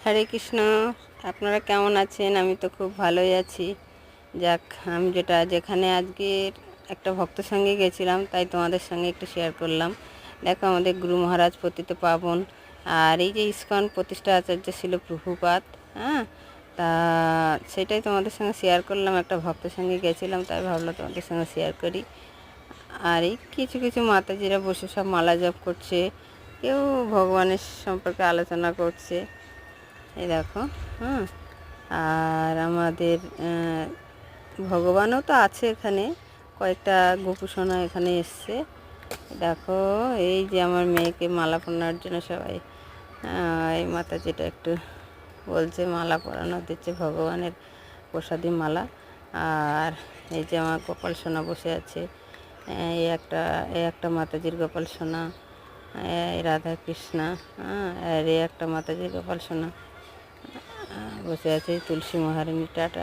হরে কৃষ্ণ। আপনারা কেমন আছেন? আমি তো খুব ভালোই আছি। যাক, আমি যেখানে আজকে একটা ভক্ত সঙ্গে গেছিলাম, তাই তোমাদের সঙ্গে একটু শেয়ার করলাম। দেখো, আমাদের গুরু মহারাজ পতিত পাবন, আর এই যে ইস্কন প্রতিষ্ঠা আচার্য ছিল প্রভুপাদ। হ্যাঁ, তা সেটাই তোমাদের সঙ্গে শেয়ার করলাম। একটা ভক্তের সঙ্গে গেছিলাম, তাই ভাবলাম তোমাদের সঙ্গে শেয়ার করি। আর এই কিছু কিছু মাতাজিরা বসে সব মালা জপ করছে, কেউ ভগবানের সম্পর্কে আলোচনা করছে। এই দেখো। হুম। আর আমাদের ভগবানও তো আছে এখানে। কয়েকটা গোপুসোনা এখানে এসছে। দেখো, এই যে আমার মেয়েকে মালা পরানোর জন্য সবাই এই মাতা যেটা একটু বলছে, মালা পরানো দিচ্ছে, ভগবানের প্রসাদী মালা। আর এই যে আমার গোপাল সোনা বসে আছে। এই একটা মাতাজির গোপাল সোনা, এই রাধা কৃষ্ণা। আর এই একটা মাতাজির গোপাল সোনা বসে আছে। তুলসী মহারানী। টাটা।